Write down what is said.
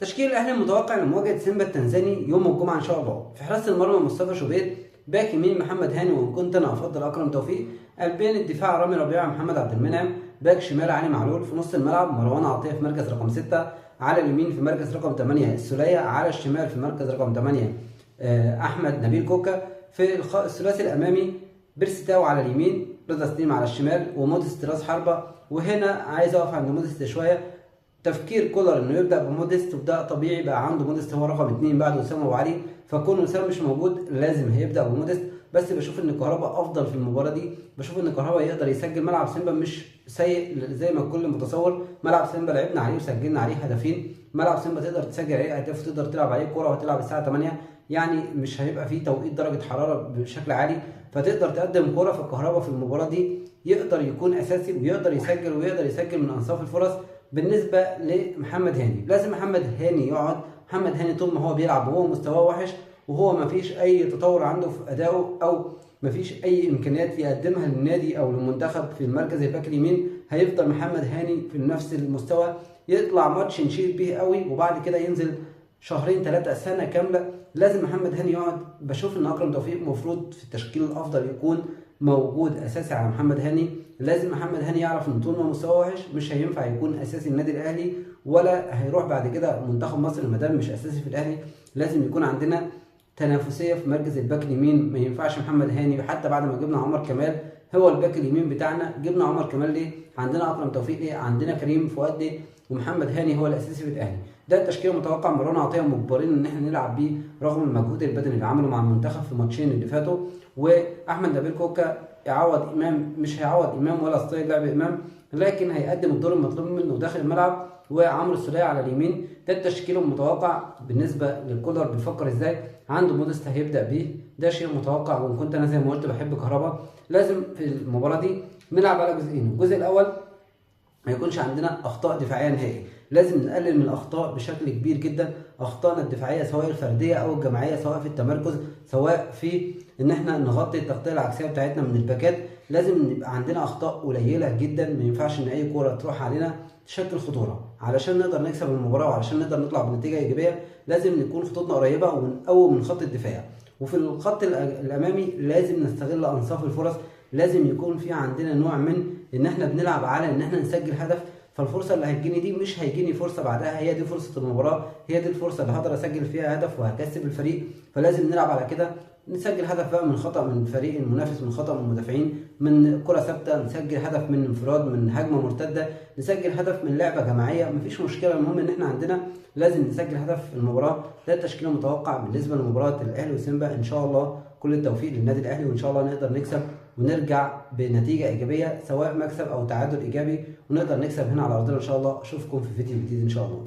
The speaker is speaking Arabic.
تشكيل الاهلي المتوقع لمواجهه سيمبا التنزاني يوم الجمعه ان شاء الله. في حراسه المرمى مصطفى شوبير، باك يمين محمد هاني وان كنت انا افضل اكرم توفيق، قلبين الدفاع رامي ربيعه محمد عبد المنعم، باك شمال علي معلول، في نص الملعب مروان عطيه في مركز رقم 6، على اليمين في مركز رقم 8 السوليه، على الشمال في مركز رقم 8 احمد نبيل كوكا، في الثلاثي الامامي بيرسيتاو على اليمين، رضا سليم على الشمال، وموديست راس حربه. وهنا عايز اقف عند موديست شويه. تفكير كولر انه يبدا بموديست، وده طبيعي، بقى عنده موديست هو رقم 2 بعد وسام ابو علي، فكون وسام مش موجود لازم هيبدا بموديست. بس بشوف ان كهربا افضل في المباراه دي، بشوف ان كهربا يقدر يسجل. ملعب سيمبا مش سيء زي ما الكل متصور، ملعب سيمبا لعبنا عليه وسجلنا عليه هدفين، ملعب سيمبا تقدر تسجل عليه اهداف وتقدر تلعب عليه كوره، وهتلعب الساعه 8، يعني مش هيبقى فيه توقيت درجه حراره بشكل عالي، فتقدر تقدم كوره. فالكهربا في المباراه دي يقدر يكون اساسي ويقدر يسجل من انصاف الفرص. بالنسبه لمحمد هاني، لازم محمد هاني يقعد. محمد هاني طول ما هو بيلعب وهو مستواه وحش، وهو ما فيش اي تطور عنده في ادائه، او ما فيش اي امكانيات يقدمها للنادي او للمنتخب في المركز الباك اليمين، هيفضل محمد هاني في نفس المستوى. يطلع ماتش نشيد بيه قوي وبعد كده ينزل شهرين 3 سنه كامله. لازم محمد هاني يقعد. بشوف ان اكرم توفيق المفروض في التشكيل الافضل يكون موجود اساسي على محمد هاني. لازم محمد هاني يعرف ان طول ما مستواه وحش مش هينفع يكون اساسي النادي الاهلي، ولا هيروح بعد كده منتخب مصر ما دام مش اساسي في الاهلي. لازم يكون عندنا تنافسيه في مركز الباك اليمين. ما ينفعش محمد هاني، حتى بعد ما جبنا عمر كمال هو الباك اليمين بتاعنا، جبنا عمر كمال ليه؟ عندنا اكرم توفيق ليه؟ عندنا كريم فؤاد ليه؟ ومحمد هاني هو الاساسي في الاهلي. ده التشكيل المتوقع. مروان عطيه مجبرين ان احنا نلعب بيه رغم المجهود البدني اللي عمله مع المنتخب في الماتشين اللي فاتوا. واحمد نبيل كوكا يعوض امام، مش هيعوض امام ولا ستايل لعب امام، لكن هيقدم الدور المطلوب منه داخل الملعب. وعمرو السوليه على اليمين. ده التشكيل المتوقع. بالنسبه للكولر بيفكر ازاي؟ عنده موديست هيبدا بيه، ده شيء متوقع. وان كنت انا زي ما قلت بحب كهربا، لازم في المباراه دي نلعب على جزئين. الجزء الاول ما يكونش عندنا اخطاء دفاعيه نهائي، لازم نقلل من الاخطاء بشكل كبير جدا. اخطائنا الدفاعيه سواء الفرديه او الجماعيه، سواء في التمركز، سواء في ان احنا نغطي التغطيه العكسيه بتاعتنا من الباكات، لازم يبقى عندنا اخطاء قليله جدا. ما ينفعش ان اي كوره تروح علينا تشكل خطوره. علشان نقدر نكسب المباراه وعلشان نقدر نطلع بنتيجه ايجابيه لازم نكون خطوطنا قريبه ونقوم من خط الدفاع. وفي الخط الامامي لازم نستغل انصاف الفرص. لازم يكون في عندنا نوع من ان احنا بنلعب على ان احنا نسجل هدف. فالفرصه اللي هتجيني دي مش هيجيني فرصه بعدها، هي دي فرصه المباراه، هي دي الفرصه اللي هقدر اسجل فيها هدف وهكسب الفريق. فلازم نلعب على كده، نسجل هدف بقى من خطا من الفريق المنافس، من خطا من المدافعين، من كره ثابته، نسجل هدف من انفراد، من هجمه مرتده، نسجل هدف من لعبه جماعيه، مفيش مشكله. المهم ان احنا عندنا لازم نسجل هدف في المباراه. ده التشكيل المتوقع بالنسبه لمباراه الاهلي وسيمبا. ان شاء الله كل التوفيق للنادي الاهلي، وان شاء الله نقدر نكسب ونرجع بنتيجه ايجابيه، سواء مكسب او تعادل ايجابي، ونقدر نكسب هنا على ارضنا ان شاء الله. اشوفكم في فيديو جديد ان شاء الله.